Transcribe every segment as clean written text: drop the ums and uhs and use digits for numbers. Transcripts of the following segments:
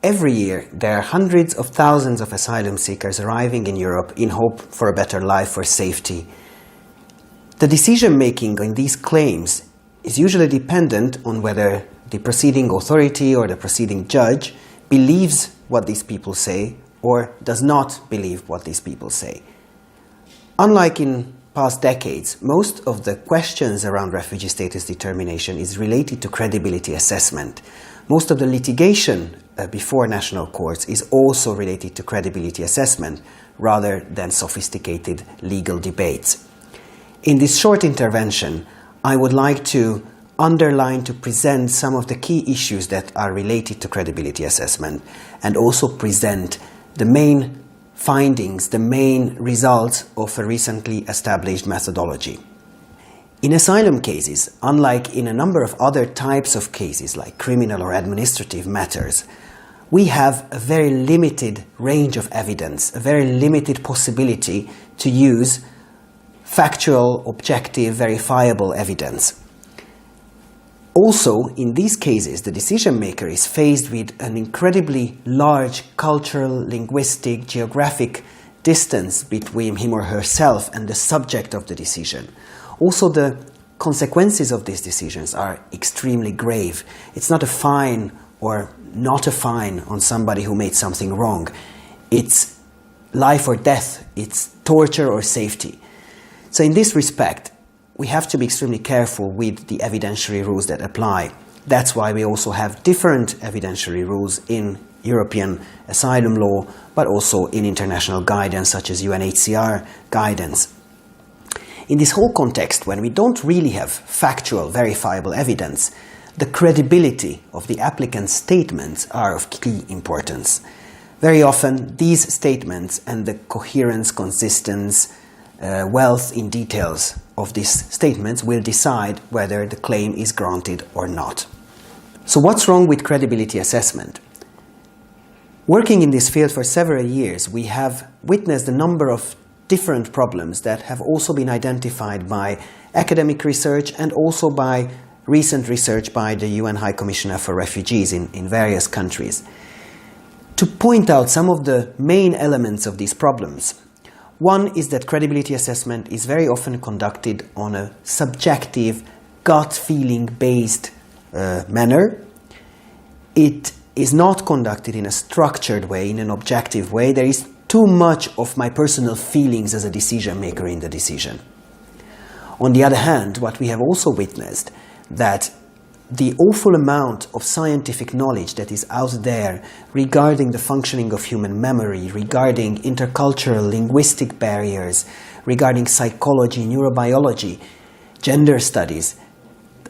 Every year, there are hundreds of thousands of asylum seekers arriving in Europe in hope for a better life, for safety. The decision-making on these claims is usually dependent on whether the proceeding authority or the proceeding judge believes what these people say or does not believe what these people say. Unlike in past decades, most of the questions around refugee status determination is related to credibility assessment. Most of the litigation before national courts is also related to credibility assessment rather than sophisticated legal debates. In this short intervention, I would like to underline, to present some of the key issues that are related to credibility assessment and also present the main findings, the main results of a recently established methodology. In asylum cases, unlike in a number of other types of cases like criminal or administrative matters, we have a very limited range of evidence, a very limited possibility to use factual, objective, verifiable evidence. Also, in these cases, the decision maker is faced with an incredibly large cultural, linguistic, geographic distance between him or herself and the subject of the decision. Also, the consequences of these decisions are extremely grave. It's not a fine or not a fine on somebody who made something wrong. It's life or death. It's torture or safety. So in this respect, we have to be extremely careful with the evidentiary rules that apply. That's why we also have different evidentiary rules in European asylum law, but also in international guidance such as UNHCR guidance. In this whole context, when we don't really have factual, verifiable evidence, the credibility of the applicant's statements are of key importance. Very often, these statements and the coherence, consistence, wealth in details of these statements will decide whether the claim is granted or not. So what's wrong with credibility assessment? Working in this field for several years, we have witnessed a number of different problems that have also been identified by academic research and also by recent research by the UN High Commissioner for Refugees in various countries. To point out some of the main elements of these problems, one is that credibility assessment is very often conducted on a subjective, gut feeling based manner. It is not conducted in a structured way, in an objective way. There is too much of my personal feelings as a decision maker in the decision. On the other hand, what we have also witnessed, that the awful amount of scientific knowledge that is out there regarding the functioning of human memory, regarding intercultural linguistic barriers, regarding psychology, neurobiology, gender studies,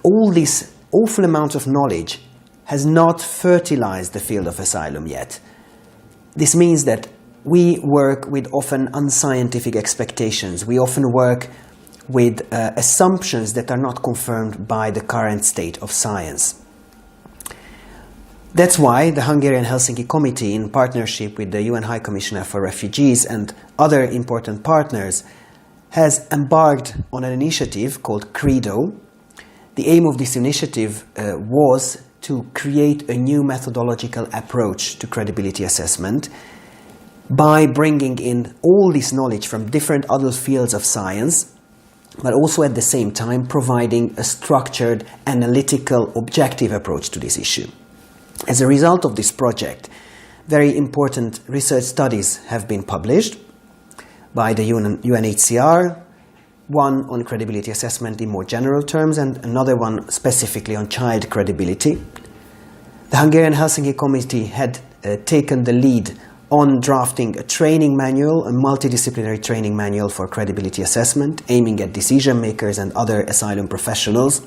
all this awful amount of knowledge has not fertilized the field of asylum yet. This means that we work with often unscientific expectations. We often work with assumptions that are not confirmed by the current state of science. That's why the Hungarian Helsinki Committee, in partnership with the UN High Commissioner for Refugees and other important partners, has embarked on an initiative called CREDO. The aim of this initiative was to create a new methodological approach to credibility assessment by bringing in all this knowledge from different other fields of science, but also at the same time providing a structured, analytical, objective approach to this issue. As a result of this project, very important research studies have been published by the UNHCR, one on credibility assessment in more general terms and another one specifically on child credibility. The Hungarian Helsinki Committee had taken the lead on drafting a training manual, a multidisciplinary training manual for credibility assessment, aiming at decision makers and other asylum professionals.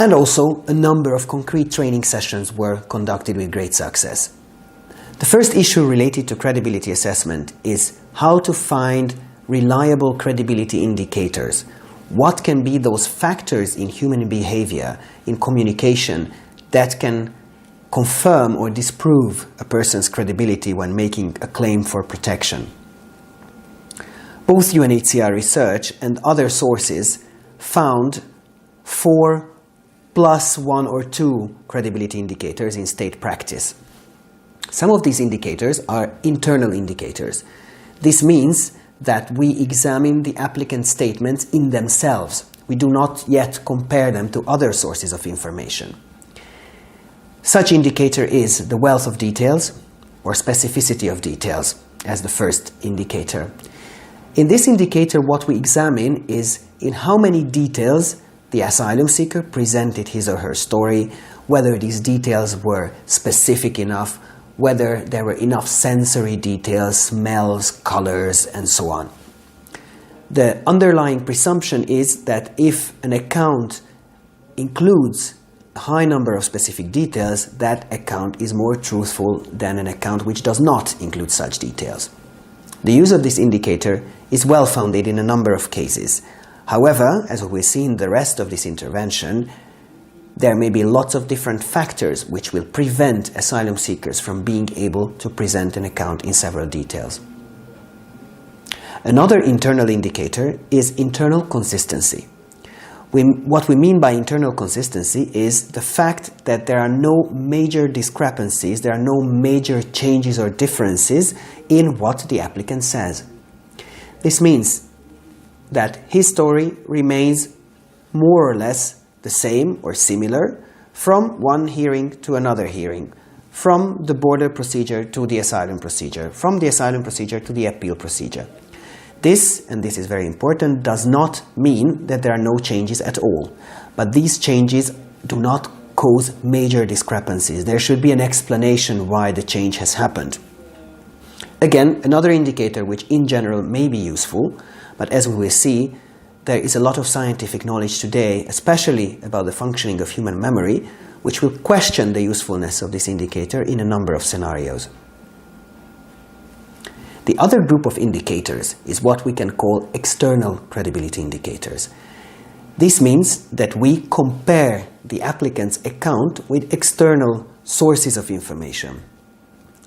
And also, a number of concrete training sessions were conducted with great success. The first issue related to credibility assessment is how to find reliable credibility indicators. What can be those factors in human behavior, in communication, that can confirm or disprove a person's credibility when making a claim for protection. Both UNHCR research and other sources found 4 plus 1 or 2 credibility indicators in state practice. Some of these indicators are internal indicators. This means that we examine the applicant's statements in themselves. We do not yet compare them to other sources of information. Such indicator is the wealth of details or specificity of details as the first indicator. In this indicator, what we examine is in how many details the asylum seeker presented his or her story, whether these details were specific enough, whether there were enough sensory details, smells, colors, and so on. The underlying presumption is that if an account includes a high number of specific details, that account is more truthful than an account which does not include such details. The use of this indicator is well founded in a number of cases. However, as we will see in the rest of this intervention, there may be lots of different factors which will prevent asylum seekers from being able to present an account in several details. Another internal indicator is internal consistency. What we mean by internal consistency is the fact that there are no major discrepancies, there are no major changes or differences in what the applicant says. This means that his story remains more or less the same or similar from one hearing to another hearing, from the border procedure to the asylum procedure, from the asylum procedure to the appeal procedure. This, and this is very important, does not mean that there are no changes at all, but these changes do not cause major discrepancies. There should be an explanation why the change has happened. Again, another indicator which in general may be useful, but as we will see, there is a lot of scientific knowledge today, especially about the functioning of human memory, which will question the usefulness of this indicator in a number of scenarios. The other group of indicators is what we can call external credibility indicators. This means that we compare the applicant's account with external sources of information.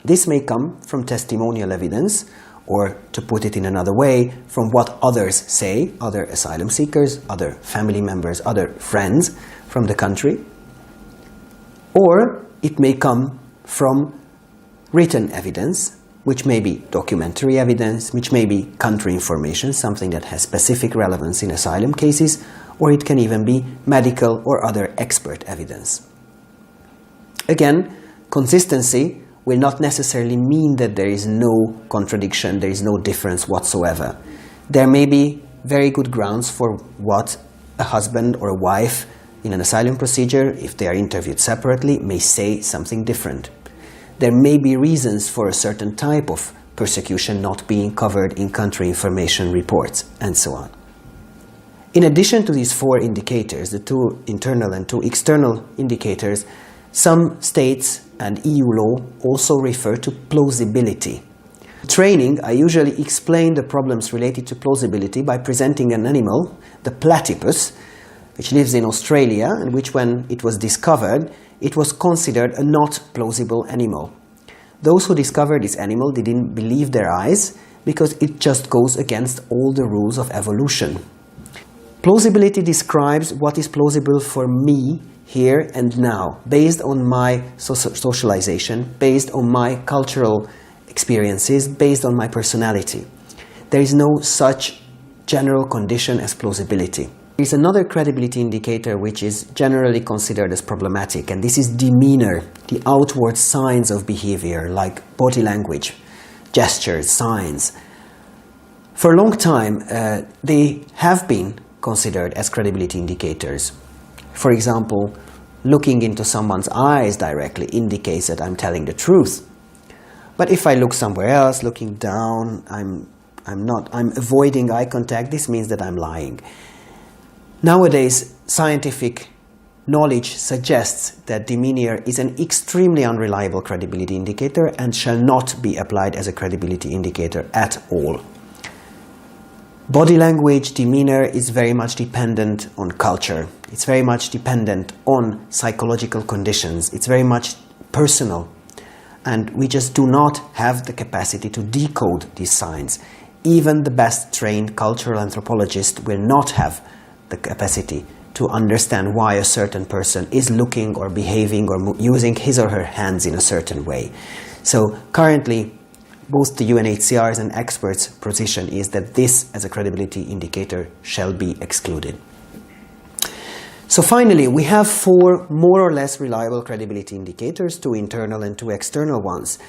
This may come from testimonial evidence, or to put it in another way, from what others say, other asylum seekers, other family members, other friends from the country. Or it may come from written evidence, which may be documentary evidence, which may be country information, something that has specific relevance in asylum cases, or it can even be medical or other expert evidence. Again, consistency will not necessarily mean that there is no contradiction, there is no difference whatsoever. There may be very good grounds for what a husband or a wife in an asylum procedure, if they are interviewed separately, may say something different. There may be reasons for a certain type of persecution not being covered in country information reports, and so on. In addition to these four indicators, the two internal and two external indicators, some states and EU law also refer to plausibility. In training, I usually explain the problems related to plausibility by presenting an animal, the platypus, which lives in Australia and which, when it was discovered, it was considered a not plausible animal. Those who discovered this animal didn't believe their eyes because it just goes against all the rules of evolution. Plausibility describes what is plausible for me here and now, based on my socialization, based on my cultural experiences, based on my personality. There is no such general condition as plausibility. There is another credibility indicator which is generally considered as problematic, and this is demeanor, the outward signs of behavior like body language, gestures, signs. For a long time, they have been considered as credibility indicators. For example, looking into someone's eyes directly indicates that I'm telling the truth. But if I look somewhere else, looking down, I'm avoiding eye contact, this means that I'm lying. Nowadays, scientific knowledge suggests that demeanor is an extremely unreliable credibility indicator and shall not be applied as a credibility indicator at all. Body language, demeanor is very much dependent on culture. It's very much dependent on psychological conditions. It's very much personal. And we just do not have the capacity to decode these signs. Even the best trained cultural anthropologist will not have the capacity to understand why a certain person is looking or behaving or using his or her hands in a certain way. So currently, both the UNHCR's and experts' position is that this, as a credibility indicator, shall be excluded. So finally, we have 4 more or less reliable credibility indicators, 2 internal and 2 external ones.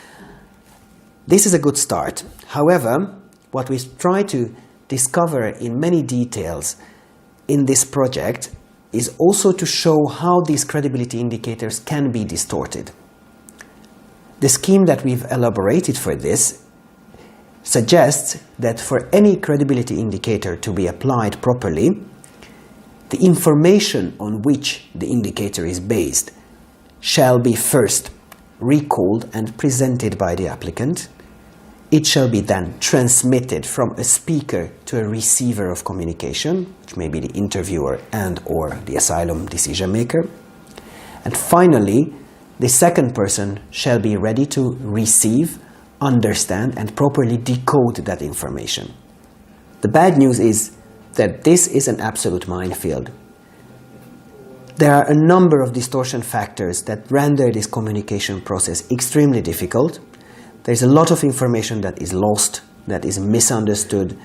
This is a good start. However, what we try to discover in many details in this project is also to show how these credibility indicators can be distorted. The scheme that we've elaborated for this suggests that for any credibility indicator to be applied properly, the information on which the indicator is based shall be first recalled and presented by the applicant. It shall be then transmitted from a speaker to a receiver of communication, which may be the interviewer and/or the asylum decision maker. And finally, the second person shall be ready to receive, understand, and properly decode that information. The bad news is that this is an absolute minefield. There are a number of distortion factors that render this communication process extremely difficult. There's a lot of information that is lost, that is misunderstood,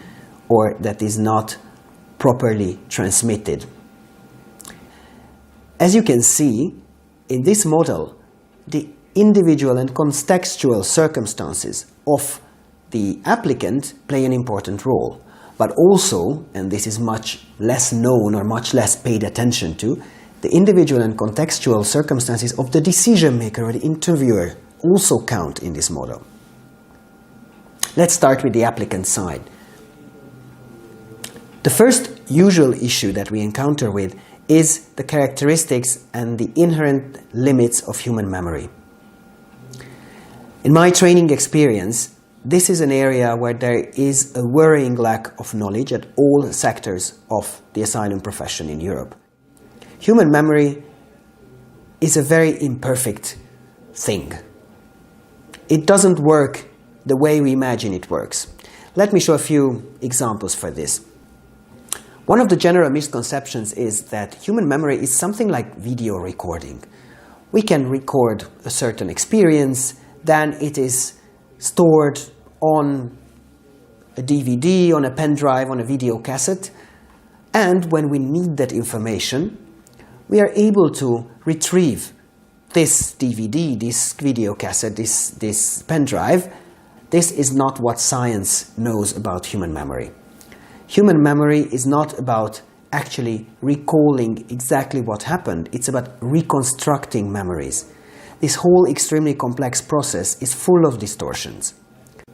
or that is not properly transmitted. As you can see, in this model, the individual and contextual circumstances of the applicant play an important role. But also, and this is much less known or much less paid attention to, the individual and contextual circumstances of the decision maker or the interviewer also count in this model. Let's start with the applicant side. The first usual issue that we encounter with is the characteristics and the inherent limits of human memory. In my training experience, this is an area where there is a worrying lack of knowledge at all sectors of the asylum profession in Europe. Human memory is a very imperfect thing. It doesn't work the way we imagine it works. Let me show a few examples for this. One of the general misconceptions is that human memory is something like video recording. We can record a certain experience, then it is stored on a DVD, on a pen drive, on a video cassette, and when we need that information, we are able to retrieve this DVD, this video cassette, this pen drive. This is not what science knows about human memory. Human memory is not about actually recalling exactly what happened. It's about reconstructing memories. This whole extremely complex process is full of distortions.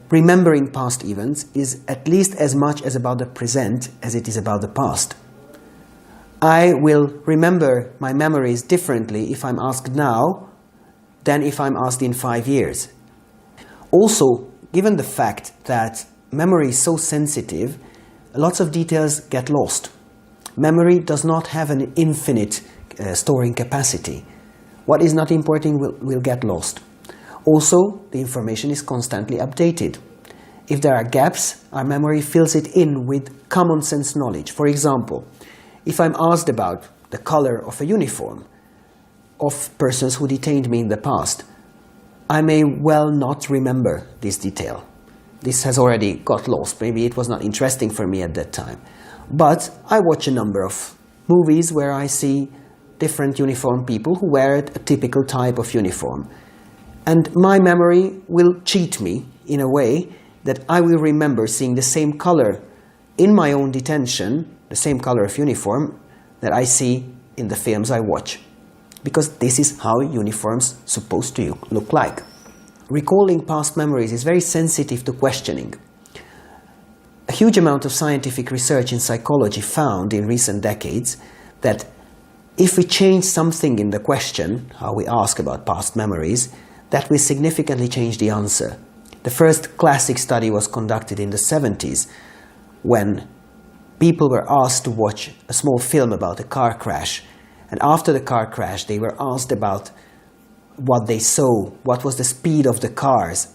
Remembering past events is at least as much as about the present as it is about the past. I will remember my memories differently if I'm asked now than if I'm asked in 5 years. Also, given the fact that memory is so sensitive, lots of details get lost. Memory does not have an infinite storing capacity. What is not important will get lost. Also, the information is constantly updated. If there are gaps, our memory fills it in with common sense knowledge. For example, if I'm asked about the color of a uniform of persons who detained me in the past, I may well not remember this detail. This has already got lost. Maybe it was not interesting for me at that time. But I watch a number of movies where I see different uniformed people who wear a typical type of uniform. And my memory will cheat me in a way that I will remember seeing the same color in my own detention, the same color of uniform that I see in the films I watch. Because this is how uniforms are supposed to look like. Recalling past memories is very sensitive to questioning. A huge amount of scientific research in psychology found in recent decades that if we change something in the question, how we ask about past memories, that will significantly change the answer. The first classic study was conducted in the 70s when people were asked to watch a small film about a car crash. And after the car crash, they were asked about what they saw, what was the speed of the cars.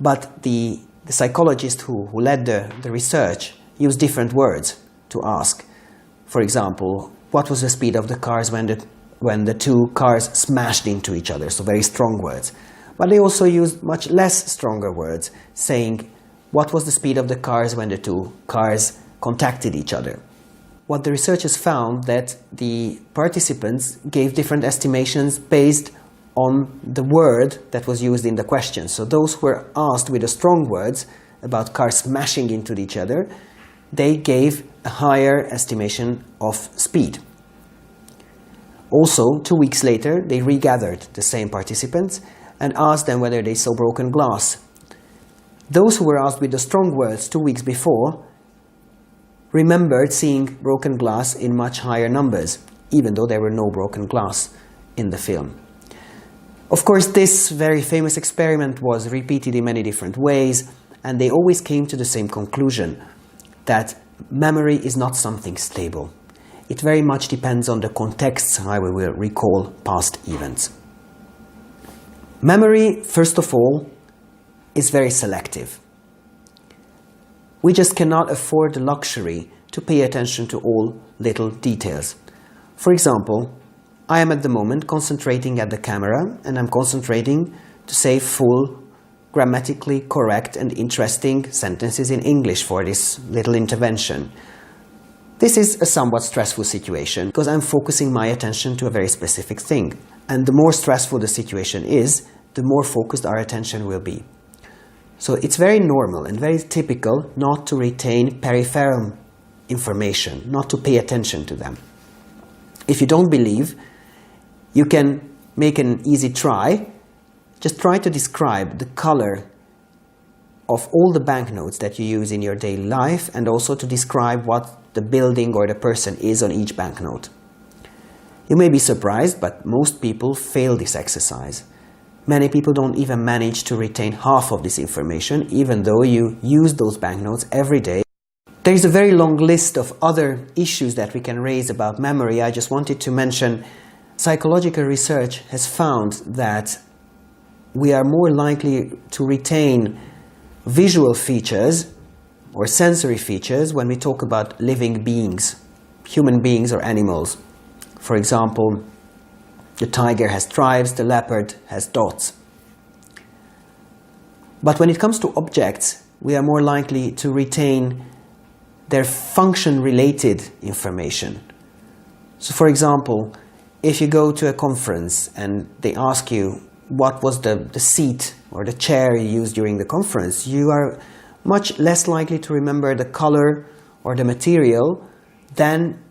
But the psychologist who led the research used different words to ask. For example, what was the speed of the cars when the two cars smashed into each other? So very strong words. But they also used much less stronger words, saying what was the speed of the cars when the two cars contacted each other. What the researchers found that the participants gave different estimations based on the word that was used in the question. So those who were asked with the strong words about cars smashing into each other, they gave a higher estimation of speed. Also, 2 weeks later, they regathered the same participants and asked them whether they saw broken glass. Those who were asked with the strong words 2 weeks before remembered seeing broken glass in much higher numbers, even though there were no broken glass in the film. Of course, this very famous experiment was repeated in many different ways, and they always came to the same conclusion, that memory is not something stable. It very much depends on the context how we will recall past events. Memory, first of all, is very selective. We just cannot afford the luxury to pay attention to all little details. For example, I am at the moment concentrating at the camera, and I'm concentrating to say full, grammatically correct and interesting sentences in English for this little intervention. This is a somewhat stressful situation because I'm focusing my attention to a very specific thing. And the more stressful the situation is, the more focused our attention will be. So it's very normal and very typical not to retain peripheral information, not to pay attention to them. If you don't believe, you can make an easy try. Just try to describe the color of all the banknotes that you use in your daily life, and also to describe what the building or the person is on each banknote. You may be surprised, but most people fail this exercise. Many people don't even manage to retain half of this information, even though you use those banknotes every day. There is a very long list of other issues that we can raise about memory. I just wanted to mention psychological research has found that we are more likely to retain visual features or sensory features when we talk about living beings, human beings or animals. For example, the tiger has stripes, the leopard has dots. But when it comes to objects, we are more likely to retain their function-related information. So for example, if you go to a conference and they ask you what was the seat or the chair you used during the conference, you are much less likely to remember the color or the material than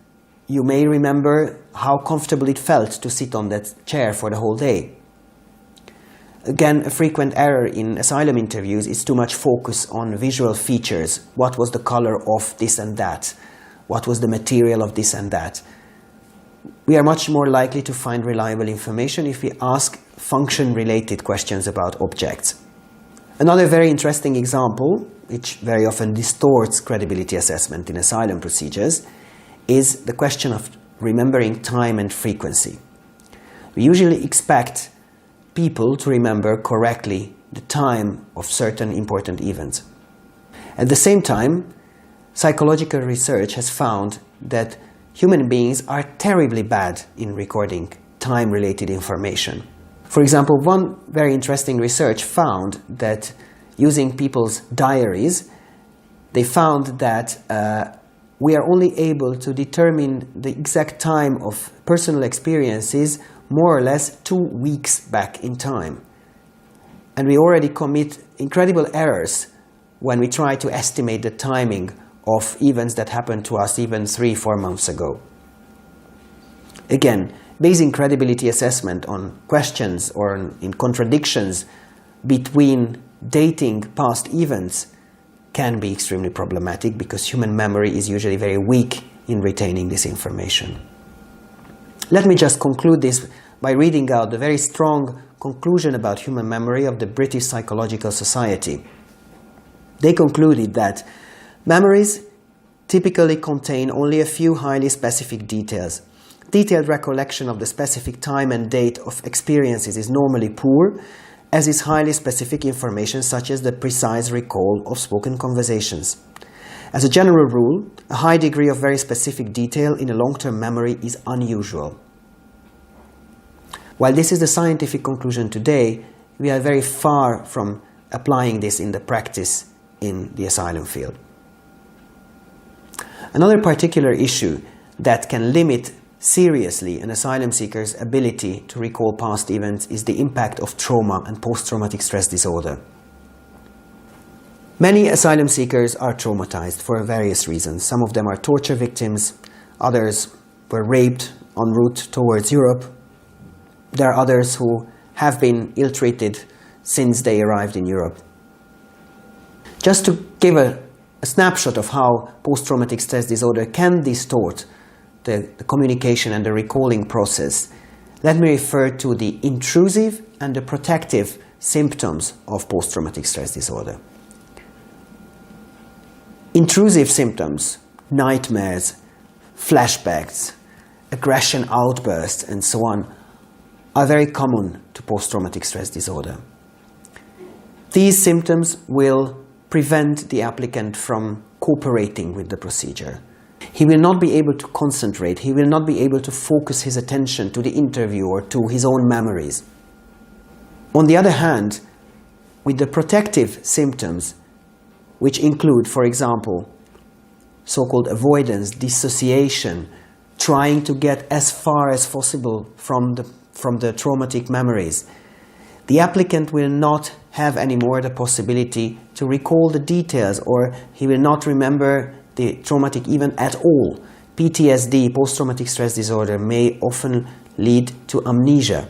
you may remember how comfortable it felt to sit on that chair for the whole day. Again, a frequent error in asylum interviews is too much focus on visual features. What was the color of this and that? What was the material of this and that? We are much more likely to find reliable information if we ask function-related questions about objects. Another very interesting example, which very often distorts credibility assessment in asylum procedures, is the question of remembering time and frequency. We usually expect people to remember correctly the time of certain important events. At the same time, psychological research has found that human beings are terribly bad in recording time-related information. For example, one very interesting research found that using people's diaries, they found that we are only able to determine the exact time of personal experiences more or less 2 weeks back in time. And we already commit incredible errors when we try to estimate the timing of events that happened to us even 3-4 months ago. Again, basing credibility assessment on questions or in contradictions between dating past events can be extremely problematic because human memory is usually very weak in retaining this information. Let me just conclude this by reading out the very strong conclusion about human memory of the British Psychological Society. They concluded that memories typically contain only a few highly specific details. Detailed recollection of the specific time and date of experiences is normally poor, as is highly specific information such as the precise recall of spoken conversations. As a general rule, a high degree of very specific detail in a long-term memory is unusual. While this is the scientific conclusion today, we are very far from applying this in the practice in the asylum field. Another particular issue that can limit seriously an asylum seeker's ability to recall past events is the impact of trauma and post-traumatic stress disorder. Many asylum seekers are traumatized for various reasons. Some of them are torture victims, others were raped en route towards Europe. There are others who have been ill-treated since they arrived in Europe. Just to give a snapshot of how post-traumatic stress disorder can distort the communication and the recalling process, let me refer to the intrusive and the protective symptoms of post-traumatic stress disorder. Intrusive symptoms, nightmares, flashbacks, aggression outbursts, and so on, are very common to post-traumatic stress disorder. These symptoms will prevent the applicant from cooperating with the procedure. He will not be able to concentrate, he will not be able to focus his attention to the interview or to his own memories. On the other hand, with the protective symptoms, which include, for example, so-called avoidance, dissociation, trying to get as far as possible from the traumatic memories, the applicant will not have anymore the possibility to recall the details, or he will not remember the traumatic event at all. PTSD, post-traumatic stress disorder, may often lead to amnesia.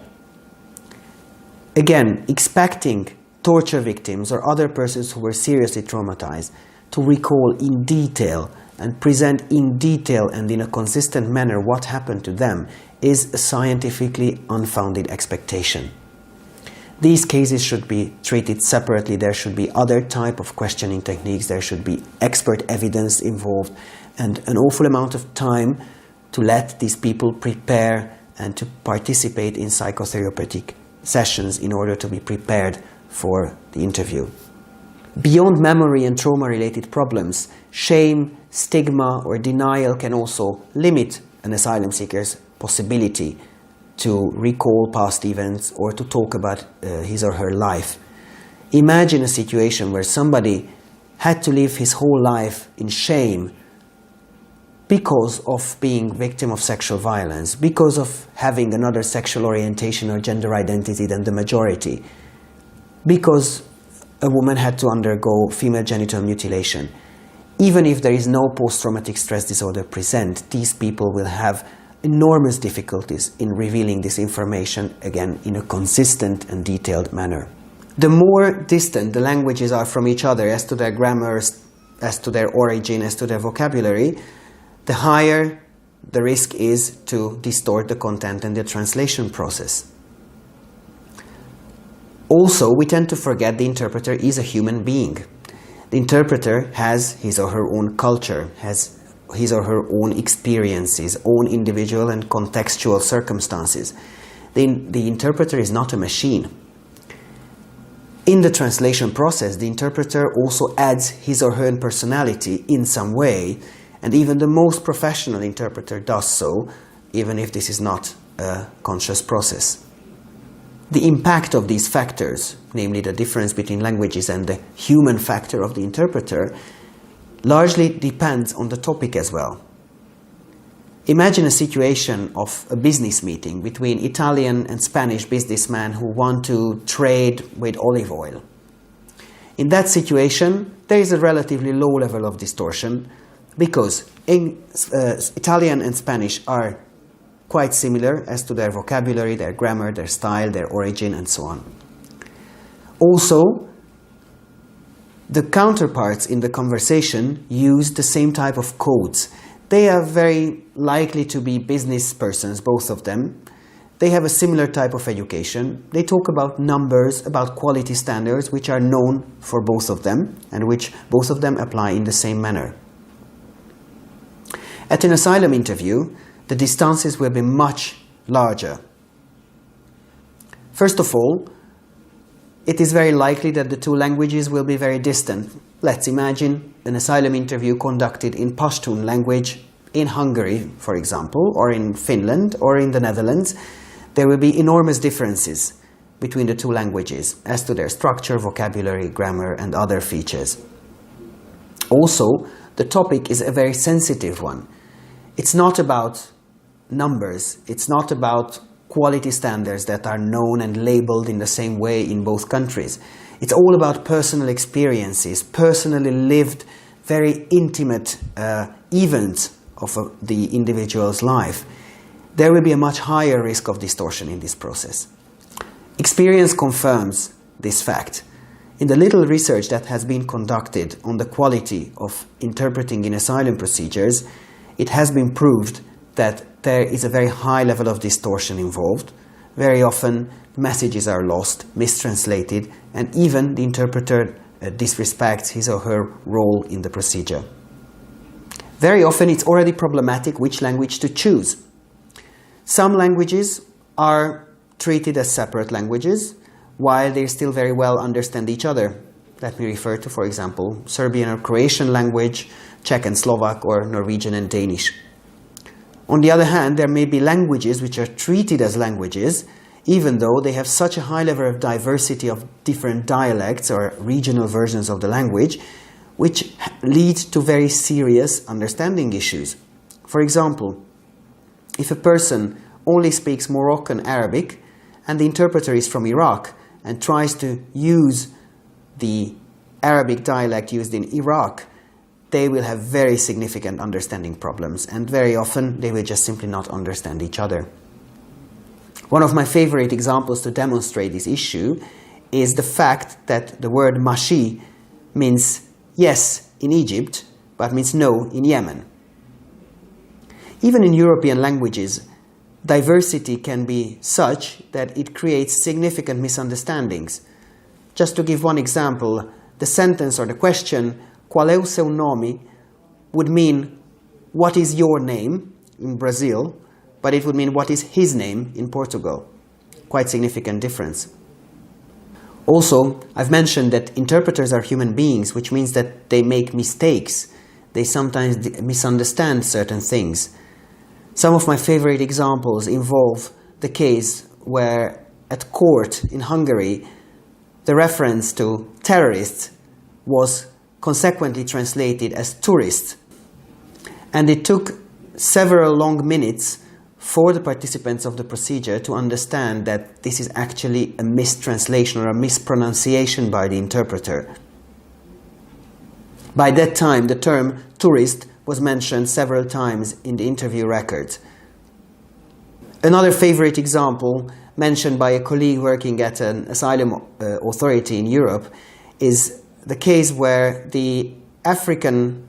Again, expecting torture victims or other persons who were seriously traumatized to recall in detail and present in detail and in a consistent manner what happened to them is a scientifically unfounded expectation. These cases should be treated separately. There should be other type of questioning techniques. There should be expert evidence involved and an awful amount of time to let these people prepare and to participate in psychotherapeutic sessions in order to be prepared for the interview. Beyond memory and trauma-related problems, shame, stigma, or denial can also limit an asylum seeker's possibility to recall past events or to talk about his or her life. Imagine a situation where somebody had to live his whole life in shame because of being victim of sexual violence, because of having another sexual orientation or gender identity than the majority, because a woman had to undergo female genital mutilation. Even if there is no post-traumatic stress disorder present, these people will have enormous difficulties in revealing this information, again, in a consistent and detailed manner. The more distant the languages are from each other as to their grammar, as to their origin, as to their vocabulary, the higher the risk is to distort the content and the translation process. Also, we tend to forget the interpreter is a human being. The interpreter has his or her own culture, has his or her own experiences, own individual and contextual circumstances. The interpreter is not a machine. In the translation process, the interpreter also adds his or her own personality in some way, and even the most professional interpreter does so, even if this is not a conscious process. The impact of these factors, namely the difference between languages and the human factor of the interpreter, largely depends on the topic as well. Imagine a situation of a business meeting between Italian and Spanish businessmen who want to trade with olive oil. In that situation, there is a relatively low level of distortion because Italian and Spanish are quite similar as to their vocabulary, their grammar, their style, their origin, and so on. Also, the counterparts in the conversation use the same type of codes. They are very likely to be business persons, both of them. They have a similar type of education. They talk about numbers, about quality standards, which are known for both of them, and which both of them apply in the same manner. At an asylum interview, the distances will be much larger. First of all, it is very likely that the two languages will be very distant. Let's imagine an asylum interview conducted in Pashtun language in Hungary, for example, or in Finland, or in the Netherlands. There will be enormous differences between the two languages as to their structure, vocabulary, grammar, and other features. Also, the topic is a very sensitive one. It's not about numbers, it's not about quality standards that are known and labeled in the same way in both countries. It's all about personal experiences, personally lived, very intimate events of the individual's life. There will be a much higher risk of distortion in this process. Experience confirms this fact. In the little research that has been conducted on the quality of interpreting in asylum procedures, it has been proved that there is a very high level of distortion involved. Very often messages are lost, mistranslated, and even the interpreter disrespects his or her role in the procedure. Very often it's already problematic which language to choose. Some languages are treated as separate languages, while they still very well understand each other. Let me refer to, for example, Serbian or Croatian language, Czech and Slovak, or Norwegian and Danish. On the other hand, there may be languages which are treated as languages, even though they have such a high level of diversity of different dialects or regional versions of the language, which lead to very serious understanding issues. For example, if a person only speaks Moroccan Arabic and the interpreter is from Iraq and tries to use the Arabic dialect used in Iraq, they will have very significant understanding problems, and very often they will just simply not understand each other. One of my favorite examples to demonstrate this issue is the fact that the word mashi means yes in Egypt, but means no in Yemen. Even in European languages, diversity can be such that it creates significant misunderstandings. Just to give one example, the sentence or the question, qual é o seu nome, would mean, what is your name in Brazil, but it would mean, what is his name in Portugal. Quite significant difference. Also, I've mentioned that interpreters are human beings, which means that they make mistakes. They sometimes misunderstand certain things. Some of my favorite examples involve the case where at court in Hungary, the reference to terrorists was consequently translated as tourist. And it took several long minutes for the participants of the procedure to understand that this is actually a mistranslation or a mispronunciation by the interpreter. By that time, the term tourist was mentioned several times in the interview records. Another favorite example mentioned by a colleague working at an asylum authority in Europe is the case where the African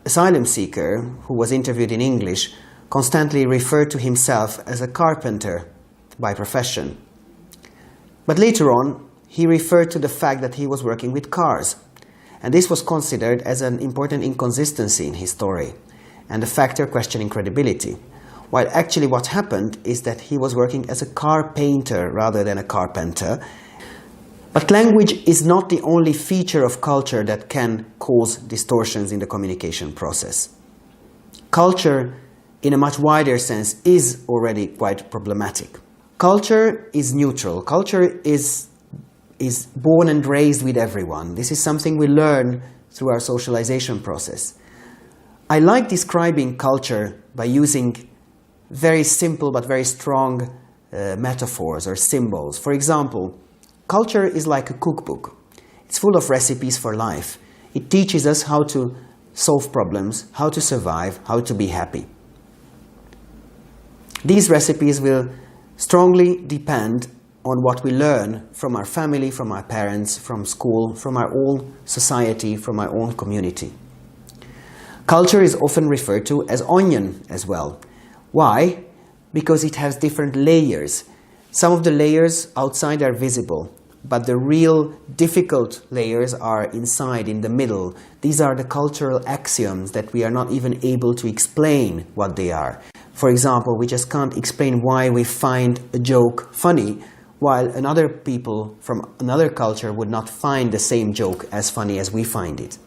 asylum seeker, who was interviewed in English, constantly referred to himself as a carpenter by profession. But later on, he referred to the fact that he was working with cars. And this was considered as an important inconsistency in his story, and a factor questioning credibility. While actually what happened is that he was working as a car painter rather than a carpenter. But language is not the only feature of culture that can cause distortions in the communication process. Culture, in a much wider sense, is already quite problematic. Culture is neutral. Culture is born and raised with everyone. This is something we learn through our socialization process. I like describing culture by using very simple but very strong metaphors or symbols. For example, culture is like a cookbook. It's full of recipes for life. It teaches us how to solve problems, how to survive, how to be happy. These recipes will strongly depend on what we learn from our family, from our parents, from school, from our own society, from our own community. Culture is often referred to as onion as well. Why? Because it has different layers. Some of the layers outside are visible, but the real difficult layers are inside, in the middle. These are the cultural axioms that we are not even able to explain what they are. For example, we just can't explain why we find a joke funny, while another people from another culture would not find the same joke as funny as we find it.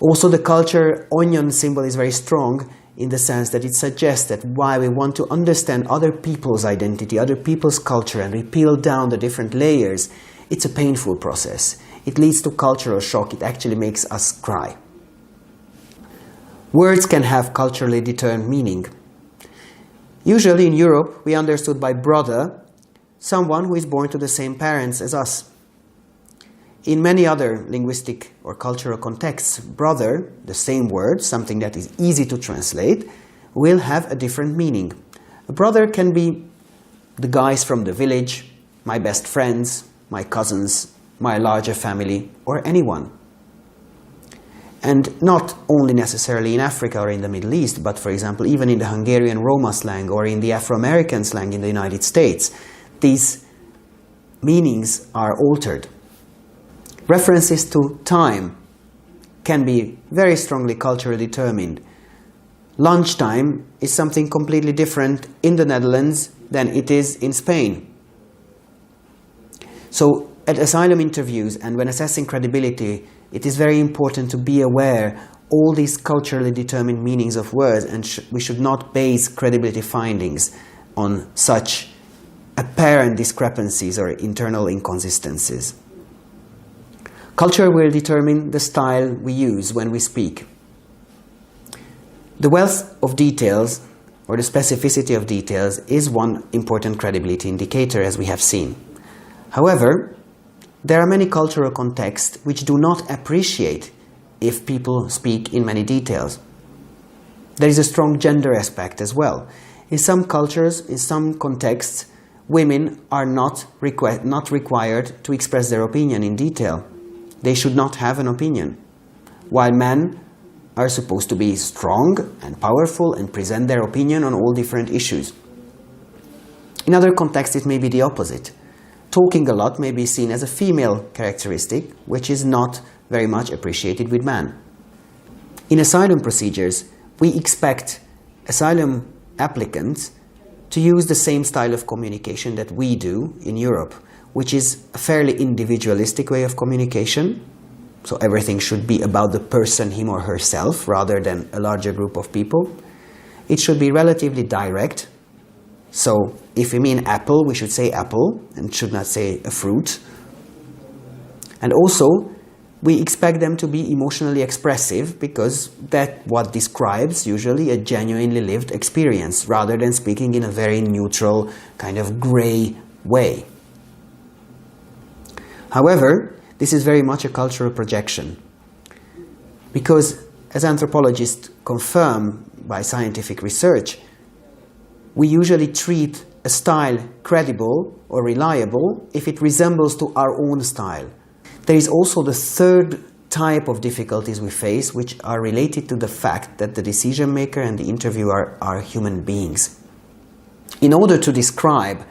Also, the culture onion symbol is very strong in the sense that it suggests that while we want to understand other people's identity, other people's culture, and we peel down the different layers, it's a painful process. It leads to cultural shock. It actually makes us cry. Words can have culturally determined meaning. Usually in Europe, we understood by brother someone who is born to the same parents as us. In many other linguistic or cultural contexts, brother, the same word, something that is easy to translate, will have a different meaning. A brother can be the guys from the village, my best friends, my cousins, my larger family, or anyone. And not only necessarily in Africa or in the Middle East, but for example, even in the Hungarian Roma slang or in the Afro-American slang in the United States, these meanings are altered. References to time can be very strongly culturally determined. Lunchtime is something completely different in the Netherlands than it is in Spain. So at asylum interviews and when assessing credibility, it is very important to be aware all these culturally determined meanings of words, and we should not base credibility findings on such apparent discrepancies or internal inconsistencies. Culture will determine the style we use when we speak. The wealth of details, or the specificity of details, is one important credibility indicator, as we have seen. However, there are many cultural contexts which do not appreciate if people speak in many details. There is a strong gender aspect as well. In some cultures, in some contexts, women are not required to express their opinion in detail. They should not have an opinion, while men are supposed to be strong and powerful and present their opinion on all different issues. In other contexts, it may be the opposite. Talking a lot may be seen as a female characteristic, which is not very much appreciated with men. In asylum procedures, we expect asylum applicants to use the same style of communication that we do in Europe, which is a fairly individualistic way of communication. So everything should be about the person, him or herself, rather than a larger group of people. It should be relatively direct. So if we mean apple, we should say apple and should not say a fruit. And also, we expect them to be emotionally expressive because that's what describes usually a genuinely lived experience, rather than speaking in a very neutral, kind of grey way. However, this is very much a cultural projection, because as anthropologists confirm by scientific research, we usually treat a style credible or reliable if it resembles to our own style. There is also the third type of difficulties we face, which are related to the fact that the decision maker and the interviewer are human beings. In order to describe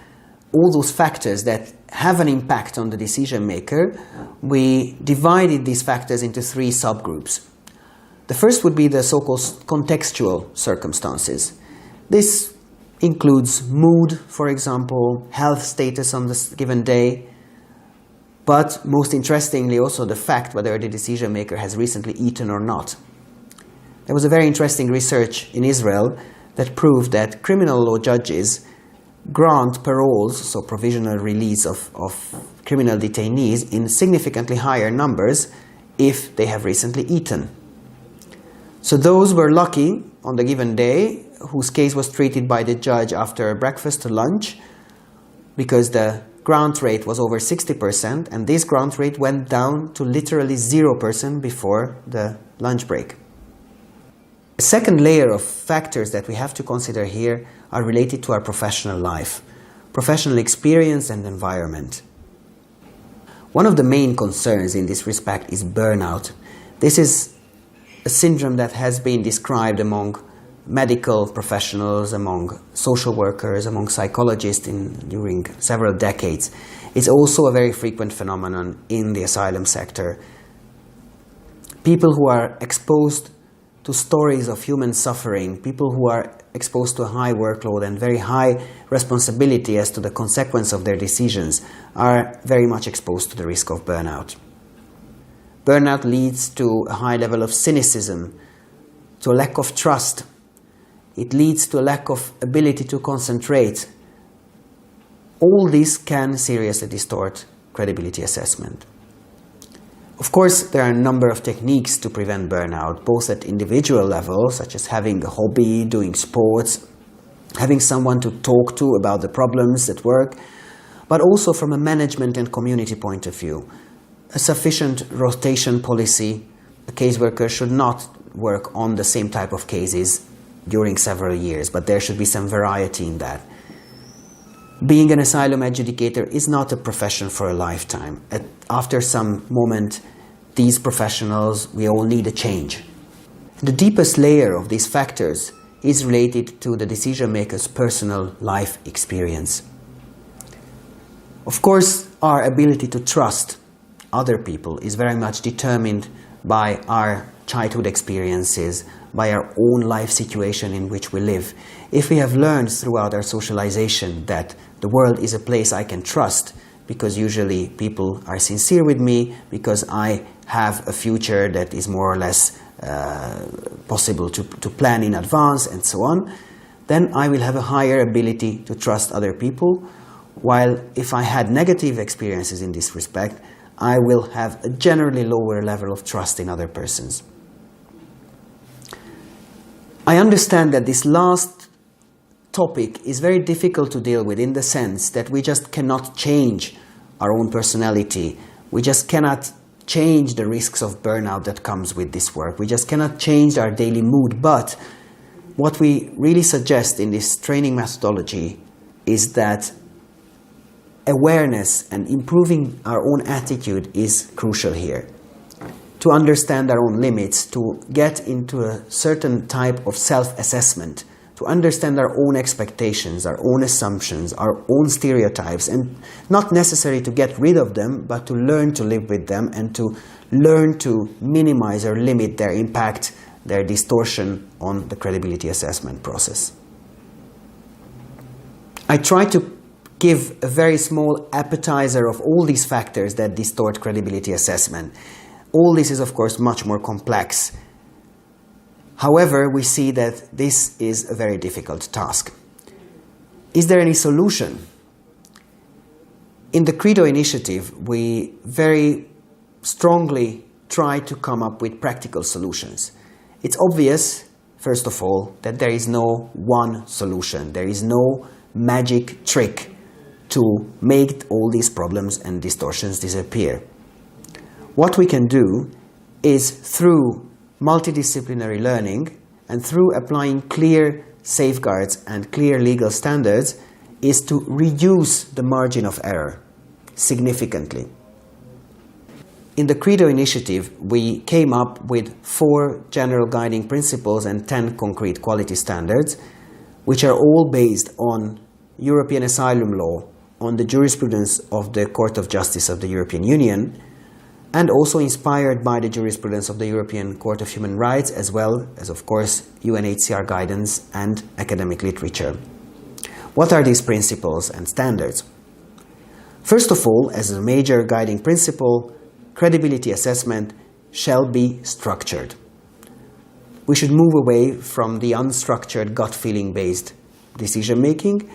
all those factors that have an impact on the decision maker, we divided these factors into three subgroups. The first would be the so-called contextual circumstances. This includes mood, for example, health status on the given day, but most interestingly also the fact whether the decision maker has recently eaten or not. There was a very interesting research in Israel that proved that criminal law judges grant paroles, so provisional release of criminal detainees, in significantly higher numbers if they have recently eaten. So those were lucky on the given day, whose case was treated by the judge after breakfast to lunch, because the grant rate was over 60%, and this grant rate went down to literally 0% before the lunch break. The second layer of factors that we have to consider here are related to our professional life, professional experience and environment. One of the main concerns in this respect is burnout. This is a syndrome that has been described among medical professionals, among social workers, among psychologists during several decades. It's also a very frequent phenomenon in the asylum sector. People who are exposed to stories of human suffering, people who are exposed to a high workload and very high responsibility as to the consequence of their decisions, are very much exposed to the risk of burnout. Burnout leads to a high level of cynicism, to a lack of trust, it leads to a lack of ability to concentrate. All this can seriously distort credibility assessment. Of course, there are a number of techniques to prevent burnout, both at individual level, such as having a hobby, doing sports, having someone to talk to about the problems at work, but also from a management and community point of view. A sufficient rotation policy. A caseworker should not work on the same type of cases during several years, but there should be some variety in that. Being an asylum adjudicator is not a profession for a lifetime. After some moment, these professionals, we all need a change. The deepest layer of these factors is related to the decision maker's personal life experience. Of course, our ability to trust other people is very much determined by our childhood experiences, by our own life situation in which we live. If we have learned throughout our socialization that the world is a place I can trust, because usually people are sincere with me, because I have a future that is more or less possible to plan in advance and so on, then I will have a higher ability to trust other people, while if I had negative experiences in this respect, I will have a generally lower level of trust in other persons. I understand that this last topic is very difficult to deal with in the sense that we just cannot change our own personality. We just cannot change the risks of burnout that comes with this work. We just cannot change our daily mood. But what we really suggest in this training methodology is that awareness and improving our own attitude is crucial here. To understand our own limits, to get into a certain type of self-assessment, to understand our own expectations, our own assumptions, our own stereotypes, and not necessarily to get rid of them, but to learn to live with them and to learn to minimize or limit their impact, their distortion on the credibility assessment process. I try to give a very small appetizer of all these factors that distort credibility assessment. All this is, of course, much more complex. However, we see that this is a very difficult task. Is there any solution? In the Credo initiative, we very strongly try to come up with practical solutions. It's obvious, first of all, that there is no one solution. There is no magic trick to make all these problems and distortions disappear. What we can do is, through multidisciplinary learning and through applying clear safeguards and clear legal standards, is to reduce the margin of error significantly. In the Credo initiative, we came up with 4 general guiding principles and 10 concrete quality standards, which are all based on European asylum law, on the jurisprudence of the Court of Justice of the European Union, and also inspired by the jurisprudence of the European Court of Human Rights, as well as, of course, UNHCR guidance and academic literature. What are these principles and standards? First of all, as a major guiding principle, credibility assessment shall be structured. We should move away from the unstructured, gut-feeling-based decision-making,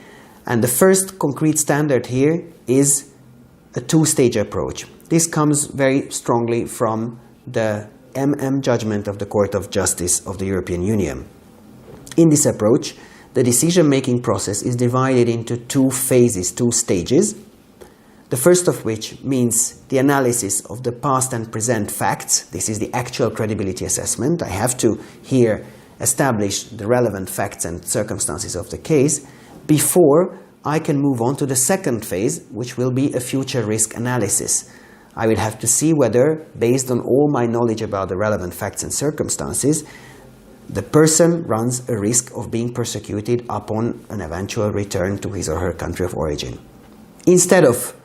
and the first concrete standard here is a 2-stage approach. This comes very strongly from the judgment of the Court of Justice of the European Union. In this approach, the decision-making process is divided into 2 phases, 2 stages. The first of which means the analysis of the past and present facts. This is the actual credibility assessment. I have to here establish the relevant facts and circumstances of the case before I can move on to the second phase, which will be a future risk analysis. I will have to see whether, based on all my knowledge about the relevant facts and circumstances, the person runs a risk of being persecuted upon an eventual return to his or her country of origin. Instead of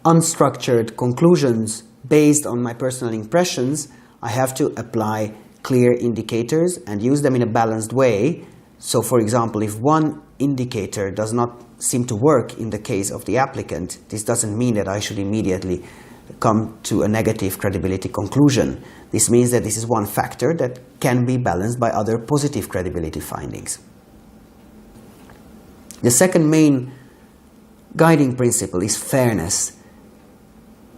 unstructured conclusions based on my personal impressions, I have to apply clear indicators and use them in a balanced way. So, for example, if one indicator does not seem to work in the case of the applicant, this doesn't mean that I should immediately come to a negative credibility conclusion. This means that this is one factor that can be balanced by other positive credibility findings. The second main guiding principle is fairness.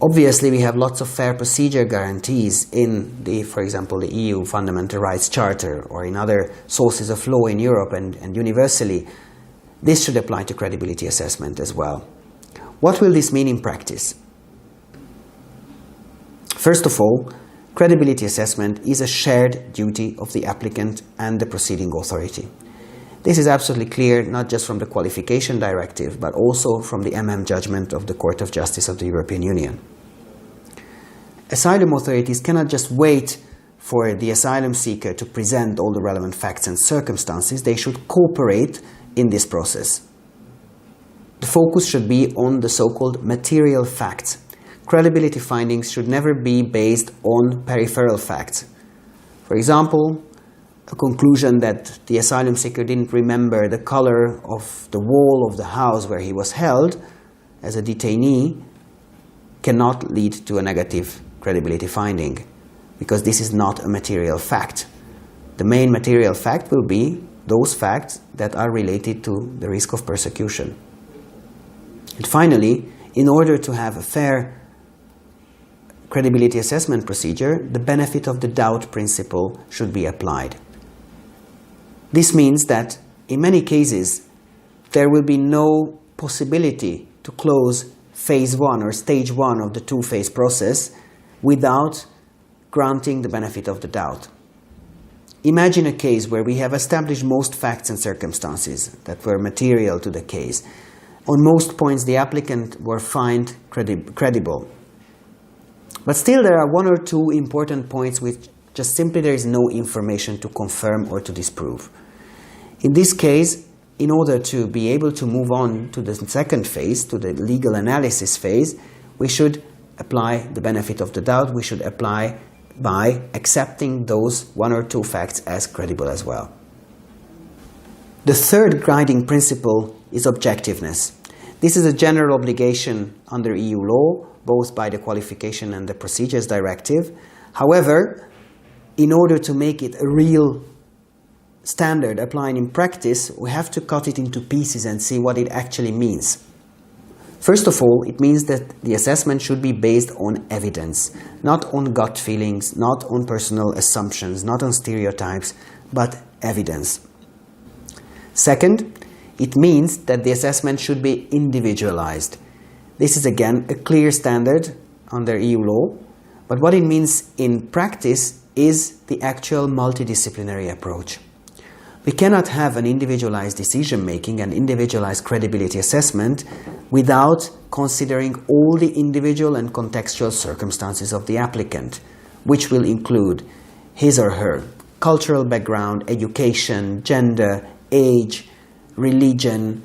Obviously, we have lots of fair procedure guarantees in for example, the EU Fundamental Rights Charter or in other sources of law in Europe and universally. This should apply to credibility assessment as well. What will this mean in practice? First of all, credibility assessment is a shared duty of the applicant and the proceeding authority. This is absolutely clear not just from the Qualification Directive, but also from the judgment of the Court of Justice of the European Union. Asylum authorities cannot just wait for the asylum seeker to present all the relevant facts and circumstances. They should cooperate in this process. The focus should be on the so-called material facts. Credibility findings should never be based on peripheral facts. For example, a conclusion that the asylum seeker didn't remember the color of the wall of the house where he was held as a detainee cannot lead to a negative credibility finding, because this is not a material fact. The main material fact will be those facts that are related to the risk of persecution. And finally, in order to have a fair credibility assessment procedure, the benefit of the doubt principle should be applied. This means that in many cases there will be no possibility to close phase 1 or stage 1 of the two-phase process without granting the benefit of the doubt. Imagine a case where we have established most facts and circumstances that were material to the case. On most points the applicant were found credible. But still there are one or two important points which just simply there is no information to confirm or to disprove. In this case, in order to be able to move on to the second phase, to the legal analysis phase, we should apply the benefit of the doubt. We should apply by accepting those one or two facts as credible as well. The third guiding principle is objectiveness. This is a general obligation under EU law, both by the Qualification and the Procedures Directive. However, in order to make it a real standard applying in practice, we have to cut it into pieces and see what it actually means. First of all, it means that the assessment should be based on evidence, not on gut feelings, not on personal assumptions, not on stereotypes, but evidence. Second, it means that the assessment should be individualized. This is again a clear standard under EU law, but what it means in practice is the actual multidisciplinary approach. We cannot have an individualized decision-making and individualized credibility assessment without considering all the individual and contextual circumstances of the applicant, which will include his or her cultural background, education, gender, age, religion.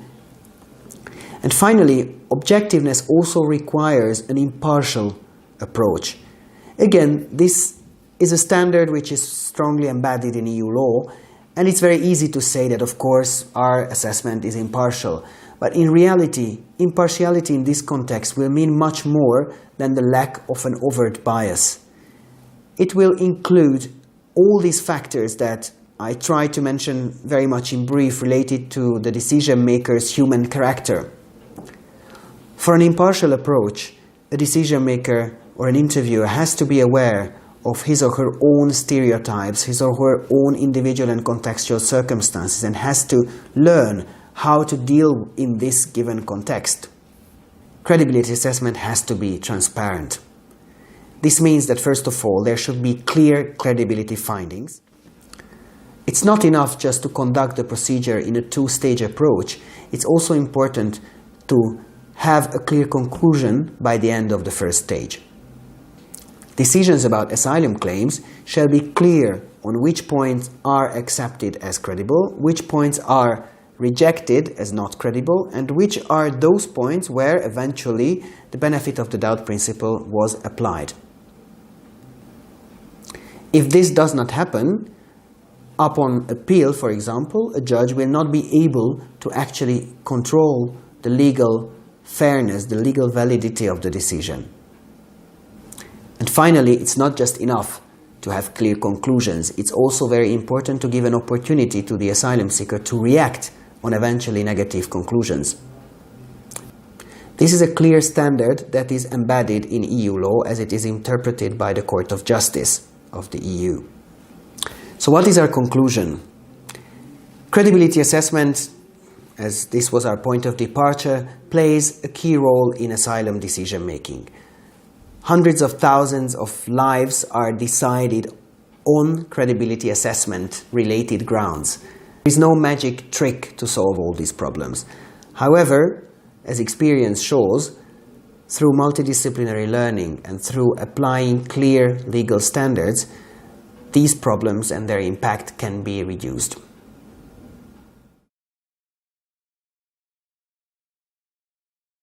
And finally, objectiveness also requires an impartial approach. Again, this is a standard which is strongly embedded in EU law, and it's very easy to say that, of course, our assessment is impartial. But in reality, impartiality in this context will mean much more than the lack of an overt bias. It will include all these factors that I try to mention very much in brief related to the decision maker's human character. For an impartial approach, a decision maker or an interviewer has to be aware of his or her own stereotypes, his or her own individual and contextual circumstances, and has to learn how to deal in this given context. Credibility assessment has to be transparent. This means that, first of all, there should be clear credibility findings. It's not enough just to conduct the procedure in a two-stage approach. It's also important to have a clear conclusion by the end of the first stage. Decisions about asylum claims shall be clear on which points are accepted as credible, which points are rejected as not credible, and which are those points where eventually the benefit of the doubt principle was applied. If this does not happen, upon appeal, for example, a judge will not be able to actually control the legal fairness, the legal validity of the decision. And finally, it's not just enough to have clear conclusions. It's also very important to give an opportunity to the asylum seeker to react on eventually negative conclusions. This is a clear standard that is embedded in EU law as it is interpreted by the Court of Justice of the EU. So what is our conclusion? Credibility assessment, as this was our point of departure, plays a key role in asylum decision making. Hundreds of thousands of lives are decided on credibility assessment related grounds. There is no magic trick to solve all these problems. However, as experience shows, through multidisciplinary learning and through applying clear legal standards, these problems and their impact can be reduced.